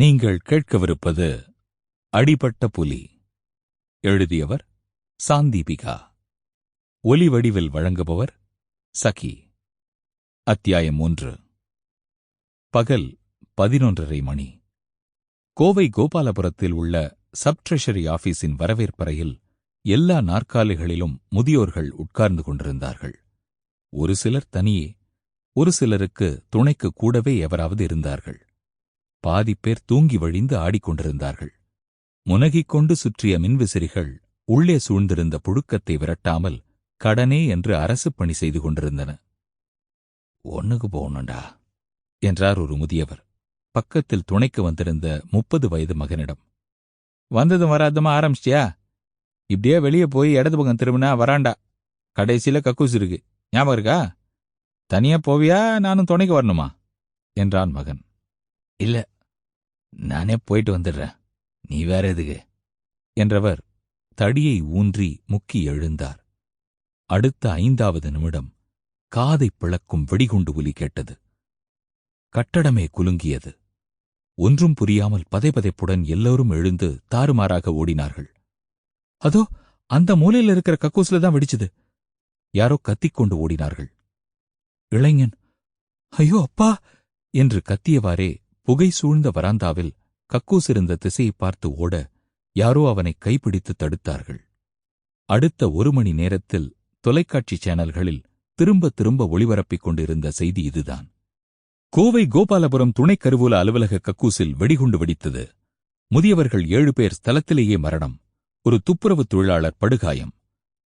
நீங்கள் கேட்கவிருப்பது அடிபட்ட புலி. எழுதியவர் சாந்தீபிகா. ஒலிவடிவில் வழங்குபவர் சகி. அத்தியாயம் 1. பகல் 11:30 மணி. கோவை கோபாலபுரத்தில் உள்ள சப் ட்ரெஷரி ஆபீஸின் வரவேற்பறையில் எல்லா நாற்காலிகளிலும் முதியோர்கள் உட்கார்ந்து கொண்டிருந்தார்கள். ஒரு சிலர் தனியே, ஒரு சிலருக்கு துணைக்கு கூடவே எவராவது இருந்தார்கள். பாதி பேர் தூங்கி வழிந்து ஆடிக்கொண்டிருந்தார்கள். முனகிக் கொண்டு சுற்றிய மின்விசிறிகள் உள்ளே சூழ்ந்திருந்த புழுக்கத்தை விரட்டாமல் கடனே என்று அரசு பணி செய்து கொண்டிருந்தன. ஒன்னுக்கு போகணுண்டா என்றார் ஒரு முதியவர் பக்கத்தில் துணைக்கு வந்திருந்த 30 வயது மகனிடம். வந்ததும் வராதமா ஆரம்பிச்சியா? இப்படியே வெளியே போய் இடது பக்கம் திரும்பினா வராண்டா, கடைசியில கக்கூஸ் இருக்கு, ஞாபகம் இருக்கா? தனியா போவியா, நானும் துணைக்கு வரணுமா என்றான் மகன். இல்ல, நானே போயிட்டு வந்துடுறேன், நீ வேற எதுக்கு என்றவர் தடியை ஊன்றி முக்கி எழுந்தார். அடுத்த 5வது நிமிடம் காதை பிளக்கும் வெடிகுண்டு ஒலி கேட்டது. கட்டடமே குலுங்கியது. ஒன்றும் புரியாமல் பதைபதைப்புடன் எல்லோரும் எழுந்து தாறுமாறாக ஓடினார்கள். அதோ அந்த மூலையில் இருக்கிற கக்கூஸ்ல தான் வெடிச்சது. யாரோ கத்திக்கொண்டு ஓடினார்கள். இளைஞன் ஐயோ அப்பா என்று கத்தியவாறே புகை சூழ்ந்த வராந்தாவில் கக்கூஸ் இருந்த திசையை பார்த்து ஓட யாரோ அவனை கைப்பிடித்து தடுத்தார்கள். அடுத்த 1 மணி நேரத்தில் தொலைக்காட்சி சேனல்களில் திரும்ப திரும்ப ஒளிபரப்பிக் கொண்டிருந்த செய்தி இதுதான். கோவை கோபாலபுரம் துணை கருவூல அலுவலக கக்கூசில் வெடிகுண்டு வெடித்தது. முதியவர்கள் 7 பேர் ஸ்தலத்திலேயே மரணம். ஒரு துப்புரவு தொழிலாளர் படுகாயம்.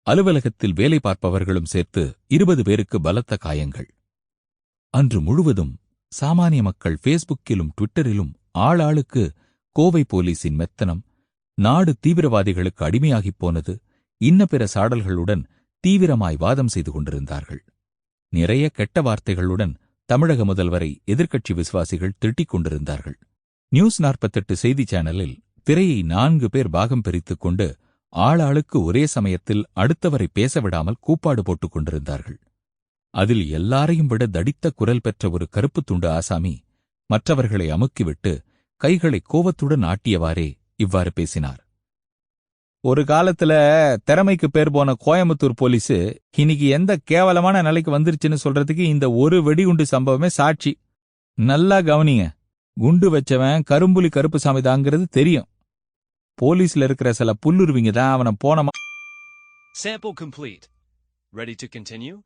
அலுவலகத்தில் வேலை பார்ப்பவர்களும் சேர்த்து 20 பேருக்கு பலத்த காயங்கள். அன்று முழுவதும் சாமானிய மக்கள் ஃபேஸ்புக்கிலும் ட்விட்டரிலும் ஆளாளுக்கு கோவை போலீசின் மெத்தனம், நாடு தீவிரவாதிகளுக்கு அடிமையாகிப் போனது, இன்ன பிற சாடல்களுடன் தீவிரமாய் வாதம் செய்து கொண்டிருந்தார்கள். நிறைய கெட்ட வார்த்தைகளுடன் தமிழக முதல்வரை எதிர்க்கட்சி விசுவாசிகள் திட்டிக் கொண்டிருந்தார்கள். நியூஸ் 48 செய்தி சேனலில் திரையை 4 பேர் பாகம் பிரித்துக் கொண்டு ஆளாளுக்கு ஒரே சமயத்தில் அடுத்தவரை பேசவிடாமல் கூப்பாடு போட்டுக் கொண்டிருந்தார்கள். அதில் எல்லாரையும் விட தடித்த குரல் பெற்ற ஒரு கருப்பு துண்டு ஆசாமி மற்றவர்களை அமுக்கிவிட்டு கைகளை கோவத்துடன் ஆட்டியவாறே இவ்வாறு பேசினார். ஒரு காலத்துல திறமைக்கு பேர் போன கோயம்புத்தூர் போலீஸு இன்னைக்கு எந்த கேவலமான நிலைக்கு வந்துருச்சுன்னு சொல்றதுக்கு இந்த ஒரு வெடிகுண்டு சம்பவமே சாட்சி. நல்லா கவனிங்க, குண்டு வச்சவன் கரும்புலி கருப்புசாமி தாங்கிறது தெரியும். போலீஸ்ல இருக்கிற சில புல்லுருவிங்க தான் அவனை போனமா. Sample complete. Ready to continue?